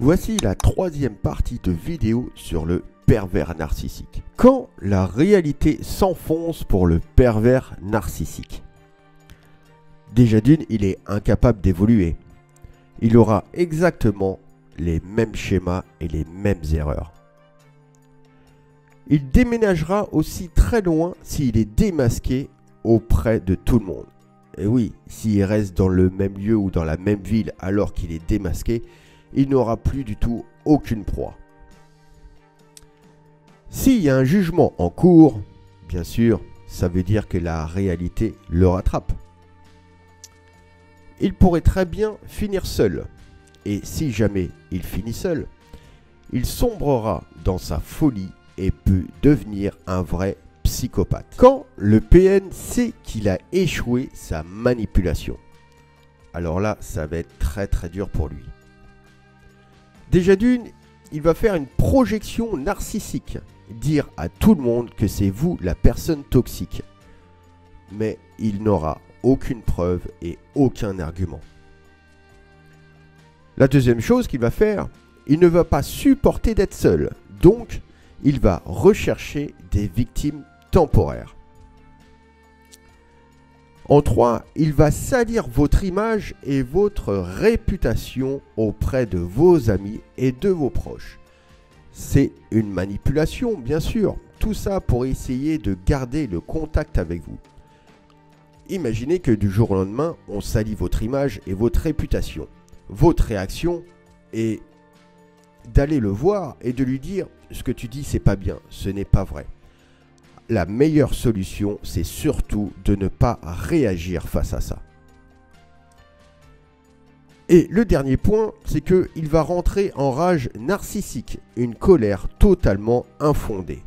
Voici la troisième partie de vidéo sur le pervers narcissique. Quand la réalité s'enfonce pour le pervers narcissique. Déjà d'une, il est incapable d'évoluer. Il aura exactement les mêmes schémas et les mêmes erreurs. Il déménagera aussi très loin s'il est démasqué auprès de tout le monde. Et oui, s'il reste dans le même lieu ou dans la même ville alors qu'il est démasqué, il n'aura plus du tout aucune proie. S'il y a un jugement en cours, bien sûr, ça veut dire que la réalité le rattrape. Il pourrait très bien finir seul. Et si jamais il finit seul, il sombrera dans sa folie et peut devenir un vrai psychopathe. Quand le PN sait qu'il a échoué sa manipulation, alors là, ça va être très dur pour lui. Déjà d'une, il va faire une projection narcissique, dire à tout le monde que c'est vous la personne toxique. Mais il n'aura aucune preuve et aucun argument. La deuxième chose qu'il va faire, il ne va pas supporter d'être seul. Donc, il va rechercher des victimes temporaires. En 3, il va salir votre image et votre réputation auprès de vos amis et de vos proches. C'est une manipulation, bien sûr. Tout ça pour essayer de garder le contact avec vous. Imaginez que du jour au lendemain, on salit votre image et votre réputation. Votre réaction est d'aller le voir et de lui dire « ce que tu dis, c'est pas bien, ce n'est pas vrai ». La meilleure solution, c'est surtout de ne pas réagir face à ça. Et le dernier point, c'est qu'il va rentrer en rage narcissique, une colère totalement infondée.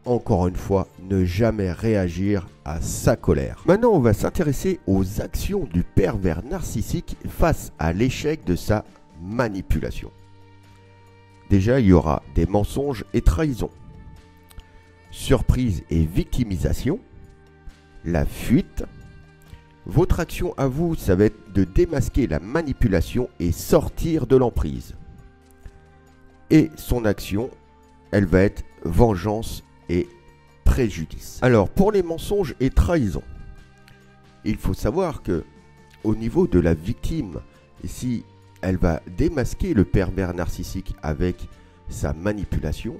Encore une fois, ne jamais réagir à sa colère. Maintenant, on va s'intéresser aux actions du pervers narcissique face à l'échec de sa manipulation. Déjà, il y aura des mensonges et trahisons, surprise et victimisation, la fuite. Votre action à vous, ça va être de démasquer la manipulation et sortir de l'emprise. Et son action, elle va être vengeance et préjudice. Alors, pour les mensonges et trahisons, il faut savoir que au niveau de la victime, si elle va démasquer le pervers narcissique avec sa manipulation,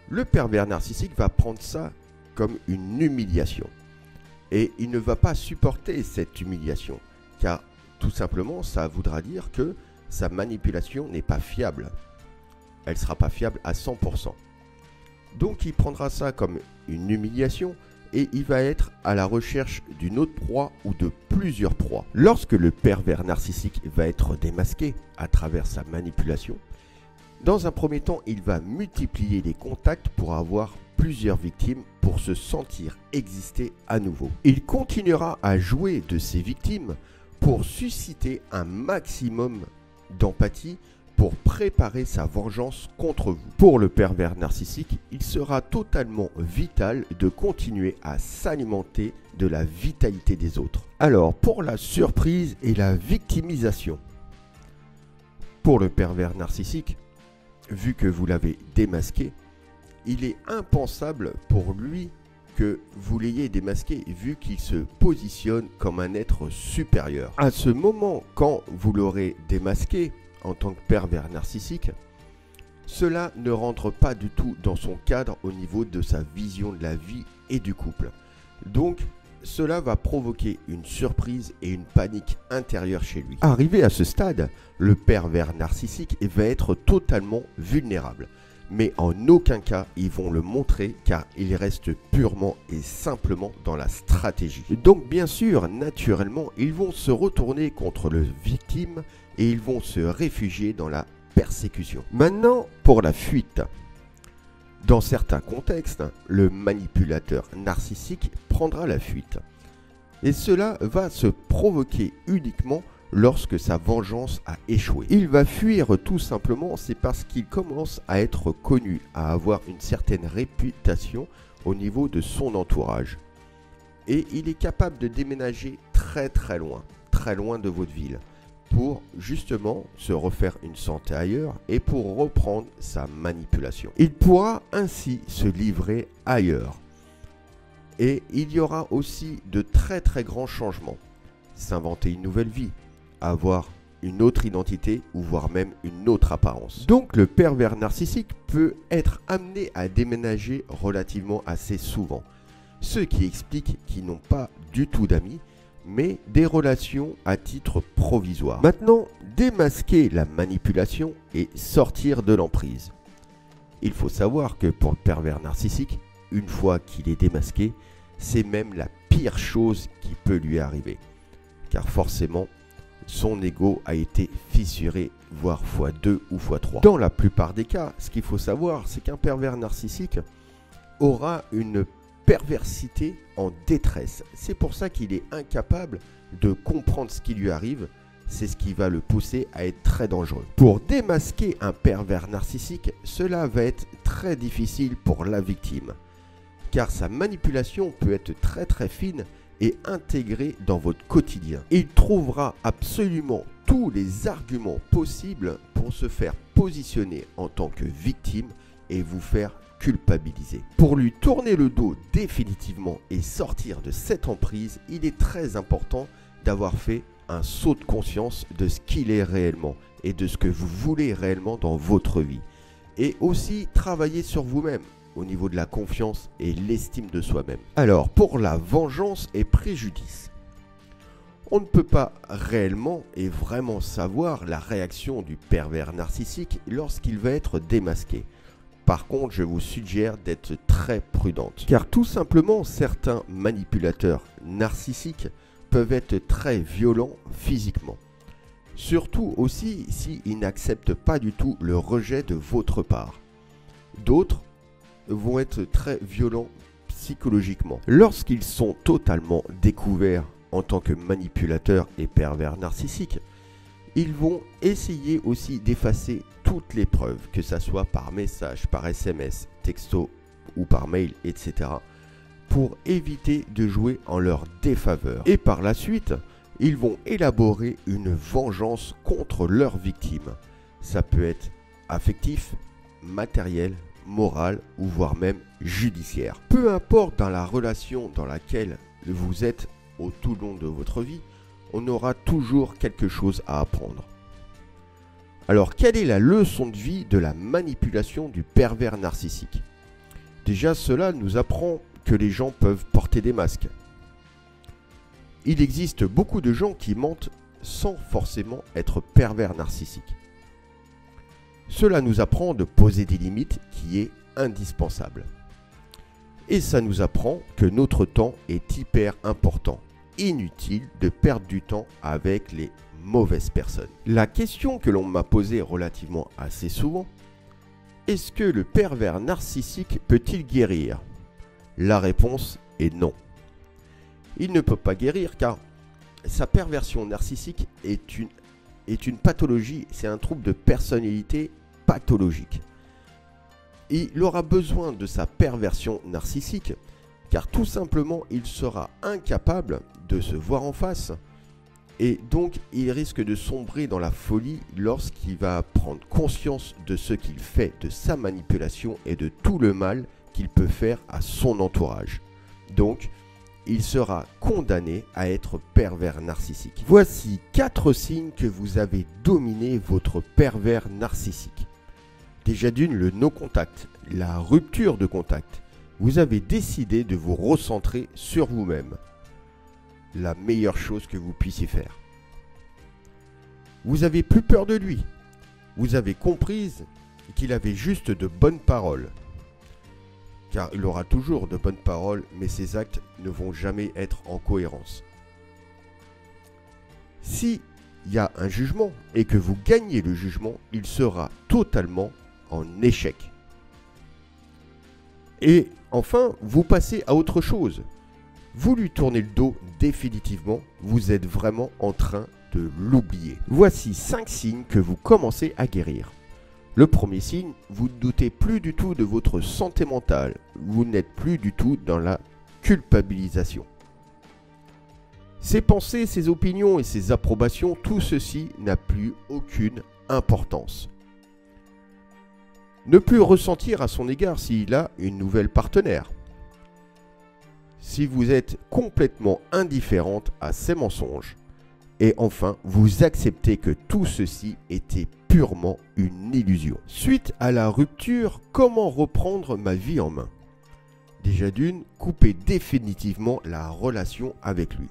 le pervers narcissique va prendre ça comme une humiliation. Et il ne va pas supporter cette humiliation, car tout simplement, ça voudra dire que sa manipulation n'est pas fiable. Elle ne sera pas fiable à 100%. Donc il prendra ça comme une humiliation et il va être à la recherche d'une autre proie ou de plusieurs proies. Lorsque le pervers narcissique va être démasqué à travers sa manipulation, dans un premier temps, il va multiplier les contacts pour avoir plusieurs victimes pour se sentir exister à nouveau. Il continuera à jouer de ses victimes pour susciter un maximum d'empathie pour préparer sa vengeance contre vous. Pour le pervers narcissique, il sera totalement vital de continuer à s'alimenter de la vitalité des autres. Alors, pour la surprise et la victimisation, pour le pervers narcissique, vu que vous l'avez démasqué, il est impensable pour lui que vous l'ayez démasqué, vu qu'il se positionne comme un être supérieur. À ce moment, quand vous l'aurez démasqué en tant que pervers narcissique, cela ne rentre pas du tout dans son cadre au niveau de sa vision de la vie et du couple. Donc, cela va provoquer une surprise et une panique intérieure chez lui. Arrivé à ce stade, le pervers narcissique va être totalement vulnérable. Mais en aucun cas, ils vont le montrer car il reste purement et simplement dans la stratégie. Donc bien sûr, naturellement, ils vont se retourner contre le victime et ils vont se réfugier dans la persécution. Maintenant, pour la fuite. Dans certains contextes, le manipulateur narcissique prendra la fuite. Et cela va se provoquer uniquement lorsque sa vengeance a échoué. Il va fuir tout simplement, c'est parce qu'il commence à être connu, à avoir une certaine réputation au niveau de son entourage. Et il est capable de déménager très loin de votre ville, pour justement se refaire une santé ailleurs et pour reprendre sa manipulation. Il pourra ainsi se livrer ailleurs. Et il y aura aussi de très très grands changements. S'inventer une nouvelle vie, avoir une autre identité ou voire même une autre apparence. Donc le pervers narcissique peut être amené à déménager relativement assez souvent. Ce qui explique qu'ils n'ont pas du tout d'amis, mais des relations à titre provisoire. Maintenant, démasquer la manipulation et sortir de l'emprise. Il faut savoir que pour le pervers narcissique, une fois qu'il est démasqué, c'est même la pire chose qui peut lui arriver. Car forcément, son ego a été fissuré, voire x2 ou x3. Dans la plupart des cas, ce qu'il faut savoir, c'est qu'un pervers narcissique aura une perversité en détresse. C'est pour ça qu'il est incapable de comprendre ce qui lui arrive. C'est ce qui va le pousser à être très dangereux. Pour démasquer un pervers narcissique, cela va être très difficile pour la victime. Car sa manipulation peut être très très fine et intégrée dans votre quotidien. Il trouvera absolument tous les arguments possibles pour se faire positionner en tant que victime et vous faire culpabiliser. Pour lui tourner le dos définitivement et sortir de cette emprise, il est très important d'avoir fait un saut de conscience de ce qu'il est réellement et de ce que vous voulez réellement dans votre vie. Et aussi travailler sur vous-même au niveau de la confiance et l'estime de soi-même. Alors, pour la vengeance et préjudice, on ne peut pas réellement et vraiment savoir la réaction du pervers narcissique lorsqu'il va être démasqué. Par contre, je vous suggère d'être très prudente. Car tout simplement, certains manipulateurs narcissiques peuvent être très violents physiquement. Surtout aussi s'ils n'acceptent pas du tout le rejet de votre part. D'autres vont être très violents psychologiquement. Lorsqu'ils sont totalement découverts en tant que manipulateurs et pervers narcissiques, ils vont essayer aussi d'effacer toutes les preuves, que ce soit par message, par SMS, texto ou par mail, etc., pour éviter de jouer en leur défaveur. Et par la suite, ils vont élaborer une vengeance contre leurs victimes. Ça peut être affectif, matériel, moral ou voire même judiciaire. Peu importe dans la relation dans laquelle vous êtes au tout long de votre vie, on aura toujours quelque chose à apprendre. Alors, quelle est la leçon de vie de la manipulation du pervers narcissique? Déjà, cela nous apprend que les gens peuvent porter des masques. Il existe beaucoup de gens qui mentent sans forcément être pervers narcissiques. Cela nous apprend de poser des limites qui est indispensable. Et ça nous apprend que notre temps est hyper important. Inutile de perdre du temps avec les mauvaises personnes. La question que l'on m'a posée relativement assez souvent, est-ce que le pervers narcissique peut-il guérir? La réponse est non. Il ne peut pas guérir car sa perversion narcissique est une pathologie, c'est un trouble de personnalité pathologique. Il aura besoin de sa perversion narcissique car tout simplement il sera incapable de se voir en face et donc il risque de sombrer dans la folie lorsqu'il va prendre conscience de ce qu'il fait, de sa manipulation et de tout le mal qu'il peut faire à son entourage. Donc, il sera condamné à être pervers narcissique. Voici 4 signes que vous avez dominé votre pervers narcissique. Déjà d'une, le non-contact, la rupture de contact. Vous avez décidé de vous recentrer sur vous-même. La meilleure chose que vous puissiez faire. Vous avez plus peur de lui. Vous avez compris qu'il avait juste de bonnes paroles. Car il aura toujours de bonnes paroles, mais ses actes ne vont jamais être en cohérence. S'il y a un jugement et que vous gagnez le jugement, il sera totalement en échec. Et enfin, vous passez à autre chose. Vous lui tournez le dos définitivement, vous êtes vraiment en train de l'oublier. Voici 5 signes que vous commencez à guérir. Le premier signe, vous ne doutez plus du tout de votre santé mentale. Vous n'êtes plus du tout dans la culpabilisation. Ses pensées, ses opinions et ses approbations, tout ceci n'a plus aucune importance. Ne plus ressentir à son égard s'il a une nouvelle partenaire. Si vous êtes complètement indifférente à ses mensonges. Et enfin, vous acceptez que tout ceci était purement une illusion. Suite à la rupture, comment reprendre ma vie en main? Déjà d'une, couper définitivement la relation avec lui.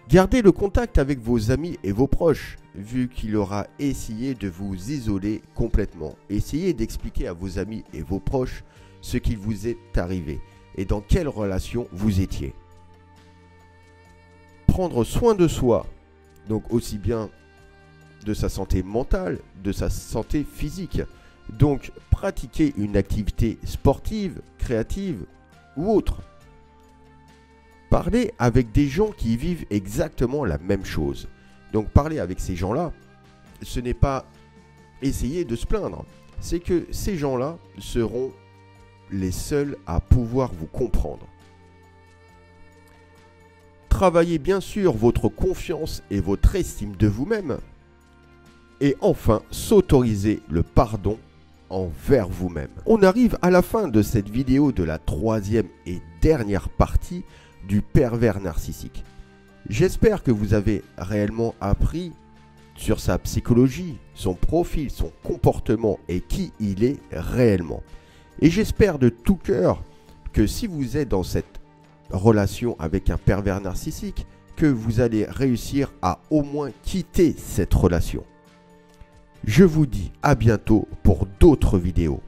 Gardez le contact avec vos amis et vos proches, vu qu'il aura essayé de vous isoler complètement. Essayez d'expliquer à vos amis et vos proches ce qui vous est arrivé et dans quelle relation vous étiez. Prendre soin de soi, donc aussi bien de sa santé mentale, de sa santé physique. Donc pratiquer une activité sportive, créative ou autre. Parler avec des gens qui vivent exactement la même chose. Donc parler avec ces gens-là, ce n'est pas essayer de se plaindre. C'est que ces gens-là seront les seuls à pouvoir vous comprendre. Travaillez bien sûr votre confiance et votre estime de vous-même. Et enfin, s'autoriser le pardon envers vous-même. On arrive à la fin de cette vidéo de la troisième et dernière partie du pervers narcissique. J'espère que vous avez réellement appris sur sa psychologie, son profil, son comportement et qui il est réellement. Et j'espère de tout cœur que si vous êtes dans cette relation avec un pervers narcissique, que vous allez réussir à au moins quitter cette relation. Je vous dis à bientôt pour d'autres vidéos.